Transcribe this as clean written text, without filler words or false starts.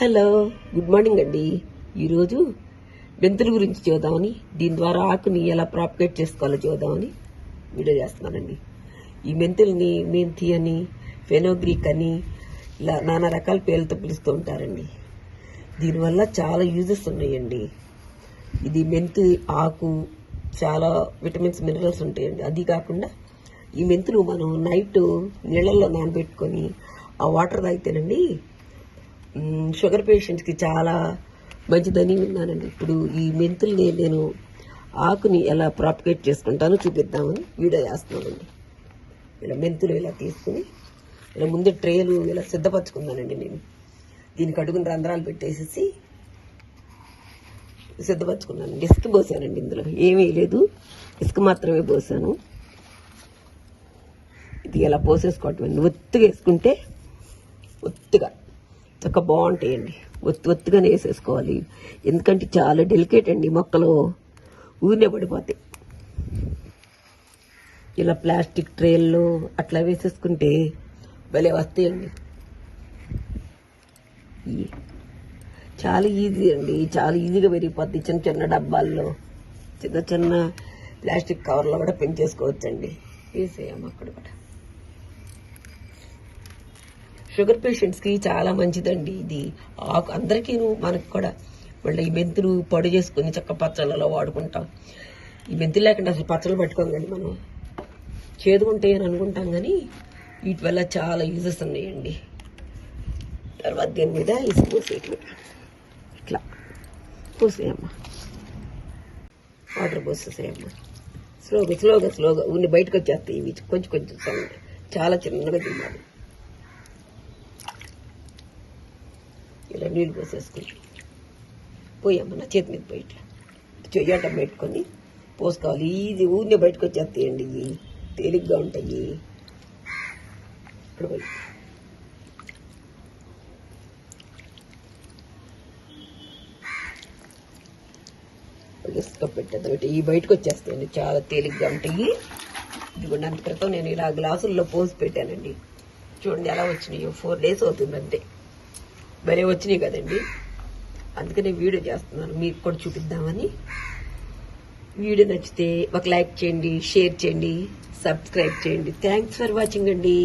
Hello, good morning అండి. ఈరోజు మెంతుల గురించి చూద్దామని, దీని ద్వారా ఆకుని ఎలా ప్రాపగేట్ చేసుకోవాలో చూద్దామని వీడియో చేస్తున్నానండి. ఈ మెంతుల్ని మెంతి అని, ఫెనోగ్రీక్ అని ఇలా నానా రకాల పేర్లతో పిలుస్తూ ఉంటారండి. దీనివల్ల చాలా యూజెస్ ఉన్నాయండి. ఇది మెంతి ఆకు చాలా విటమిన్స్, మినరల్స్ ఉంటాయండి. అది కాకుండా ఈ మెంతులు మనం నైట్ నీళ్ళల్లో నానబెట్టుకొని ఆ వాటర్ తాగితేనండి షుగర్ పేషెంట్స్కి చాలా మంచిదని విన్నానండి. ఇప్పుడు ఈ మెంతుల్ని నేను ఆకుని ఎలా ప్రాపగేట్ చేసుకుంటానో చూపిద్దామని వీడియో చేస్తున్నానండి. ఇలా మెంతులు ఇలా తీసుకుని ఇలా ముందు ట్రేలు ఇలా సిద్ధపరచుకున్నానండి. నేను దీనికి అడుగున రంధ్రాలు పెట్టేసేసి సిద్ధపరచుకున్నాను. ఇసుక పోసానండి. ఇందులో ఏమీ లేదు, ఇసుక మాత్రమే పోసాను. ఇది ఇలా పోసేసుకోవటం అండి. ఒత్తుగా వేసుకుంటే ఒత్తుగా చక్క బాగుంటాయండి. ఒత్తుగానే వేసేసుకోవాలి, ఎందుకంటే చాలా డెలికేట్ అండి. మొక్కలు ఊరినే పడిపోతాయి. ఇలా ప్లాస్టిక్ ట్రేల్లో అట్లా వేసేసుకుంటే భలే వస్తాయండి. చాలా ఈజీ అండి, చాలా ఈజీగా పెరిగిపోద్ది. చిన్న చిన్న డబ్బాల్లో, చిన్న చిన్న ప్లాస్టిక్ కవర్లో కూడా పెంచేసుకోవచ్చండి. వేసేయమ్మ అక్కడ కూడా. షుగర్ పేషెంట్స్కి చాలా మంచిదండి ఇది ఆకు. అందరికీ మనకు కూడా మళ్ళీ ఈ మెంతులు పొడి చేసుకుని చక్క పచ్చళ్ళలో వాడుకుంటాం. ఈ మెంతులు లేకుండా అసలు పచ్చళ్ళు పట్టుకోం కానీ మనం చేదుకుంటాయి అని అనుకుంటాం, కానీ వీటి వల్ల చాలా యూజెస్ ఉన్నాయండి. తర్వాత దీని మీద ఇసుక పోసేయటం. ఇట్లా పోసేయమ్మా, వాటర్ పోసేసేయమ్మా. స్లోగా ఊరిని బయటకు వచ్చేస్తాయి ఇవి. కొంచెం సౌండ్, చాలా చిన్నగా తిన్నాను. ఇలా నీళ్ళు పోసేసుకుని పోయమ్మ, నా చేతి మీద పోయి ఇట్లా చెయ్యటం పెట్టుకొని పోసుకోవాలి. ఈజీ, ఊరినే బయటకు వచ్చేస్తాయండి. ఇవి తేలిగ్గా ఉంటాయి. ఇప్పుడు పోయి ఇసుక పెట్టేద్దాం. ఈ బయటకు వచ్చేస్తాయండి, చాలా తేలిగ్గా ఉంటాయి. ఇదిగోండి, అంత క్రితం నేను ఇలా గ్లాసుల్లో పోసి పెట్టానండి. చూడండి ఎలా వచ్చినాయో. 4 days అవుతుంది అంతే. భలే వచ్చినాయి కదండి. అందుకనే వీడియో చేస్తున్నాను, మీకు కూడా చూపిద్దామని. వీడియో నచ్చితే ఒక లైక్ చేయండి, షేర్ చేయండి, సబ్స్క్రైబ్ చేయండి. థ్యాంక్స్ ఫర్ వాచింగ్ అండి.